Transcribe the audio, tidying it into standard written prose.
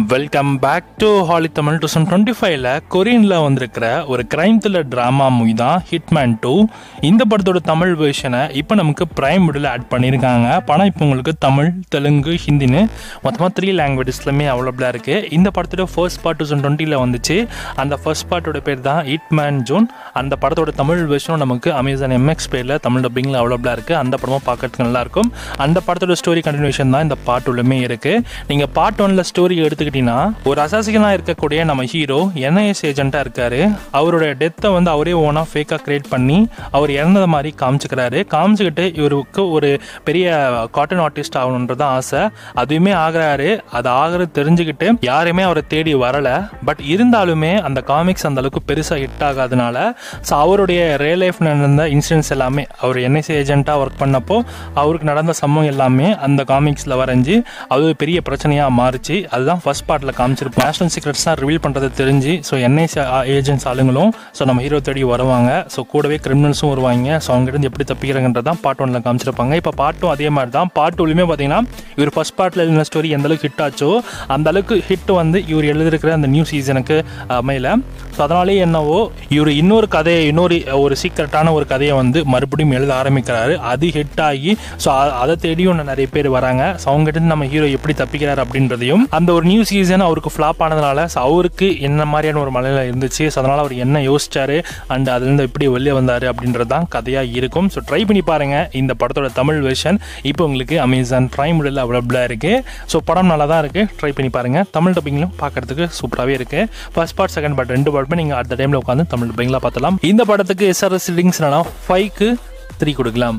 Welcome back to ஹாலி Tamil 2025ல கொரியன்ல வந்திருக்கிற ஒரு crime thriller drama movie தான் ஹிட்மேன் 2. இந்த படத்தோட தமிழ் வெர்ஷனை இப்போ நமக்கு பிரைம் வீடியோவில் ஆட் பண்ணியிருக்காங்க. படம் இப்போ உங்களுக்கு தமிழ், தெலுங்கு, ஹிந்தின்னு மொத்தமாக 3 லாங்குவேஜஸ்லையுமே அவைலபிளாக இருக்குது. இந்த படத்தோட ஃபர்ஸ்ட் பார்ட் 2020ல் வந்துச்சு. அந்த ஃபர்ஸ்ட் பார்ட்டோட பேர் தான் ஹிட்மேன் ஜோன். அந்த படத்தோட தமிழ் வெர்ஷனும் நமக்கு அமேசான் MX பேரில் தமிழ் டப்பிங்கில் அவைலபிளாக இருக்குது. அந்த படமும் பார்க்கறதுக்கு நல்லாயிருக்கும். அந்த படத்தோட ஸ்டோரி கண்டினியூஷன் தான் இந்த பார்ட் உள்ளமே இருக்குது. நீங்கள் பார்ட் 1ல் ஸ்டோரி எடுத்துக்கிட்டீங்கன்னா, ஒரு அசாசிகனாக இருக்கக்கூடிய நம்ம ஹீரோ NIS ஏஜென்ட்டாக இருக்காரு. அவரோட டெத்தை வந்து அவரே ஓனாக ஃபேக்காக கிரியேட் பண்ணி அவர் இறந்தது மாதிரி காமிச்சுக்கிட்டு இவருக்கு ஒரு பெரிய காட்டன் ஆர்டிஸ்ட் ஆகணுன்றது ஆசை. அதுவுமே ஆகிறாரு. அது ஆகிறது தெரிஞ்சுக்கிட்டு யாருமே அவரை தேடி வரலை. பட் இருந்தாலுமே அந்த காமிக்ஸ் அந்த அளவுக்கு பெருசாக ஹிட் ஆகாதனால அவருடைய ரியல் லைஃப் நடந்த இன்சிடென்ட்ஸ் எல்லாமே, அவர் NIS ஏஜென்ட்டாக ஒர்க் பண்ணப்போ அவருக்கு நடந்த சம்பவம் எல்லாமே அந்த காமிக்ஸில் வரைஞ்சி அது பெரிய பிரச்சனையாக மாறிச்சு. அதுதான் ஃபர்ஸ்ட் பார்ட்டில் காமிச்சிருப்போம். நேஷனல் சீக்ரெட்ஸ் தான் ரிவீல் பண்ணுறது தெரிஞ்சு NIS ஏஜென்ட்ஸ் ஆளுங்களும் நம்ம ஹீரோ தேடி வருவாங்க. கூடவே கிரிமினல்ஸும் வருவாங்க. அவங்ககிட்ட எப்படி தப்பிக்கிறாங்கன்றதான் பார்ட் 1ல் காமிச்சிருப்பாங்க. இப்போ பார்ட் 2 அதே மாதிரி தான். பார்ட் 2லையுமே பார்த்தீங்கன்னா இவர் ஃபர்ஸ்ட் பார்ட்டில் எழுதின ஸ்டோரி எந்த அளவுக்கு ஹிட் ஆச்சோ அந்த அளவுக்கு ஹிட் வந்து இவர் எழுதிருக்கிற அந்த நியூ சீசனுக்கு அமையல. அதனாலே என்னவோ இவர் இன்னொரு ஒரு சீக்ரெட்டான ஒரு கதையை வந்து மறுபடியும் எழுத ஆரம்பிக்கிறாரு. அது ஹிட் ஆகி அதை தேடியும் நிறைய பேர் வராங்க. அவங்ககிட்ட நம்ம ஹீரோ எப்படி தப்பிக்கிறார் அப்படின்றதையும், அந்த ஒரு நியூ சீசன் அவருக்கு ஃப்ளாப் ஆனதுனால அவருக்கு என்ன மாதிரியான ஒரு மலையில இருந்துச்சு, அதனால் அவர் என்ன யோசிச்சாரு அண்ட் அதுலேருந்து எப்படி வெளியே வந்தார் அப்படின்றது தான் கதையாக இருக்கும். ட்ரை பண்ணி பாருங்க. இந்த படத்தோட தமிழ் வெர்ஷன் இப்போ உங்களுக்கு அமேசான் பிரைம் வீடியோவில் அவைலபிளாக இருக்குது. படம் நல்லா தான் இருக்குது. ட்ரை பண்ணி பாருங்கள். தமிழ் டப்பிங்லும் பார்க்கறதுக்கு சூப்பராகவே இருக்குது. ஃபர்ஸ்ட் பார்ட், செகண்ட் பார்ட் 2 பார்ட்டுமே நீங்கள் அடுத்த டைமில் உட்காந்து தமிழ் டப்பிங்லாம் பார்த்தலாம். இந்த படத்துக்கு SRS ரேட்டிங்ஸ் 5க்கு 3 கொடுக்கலாம்.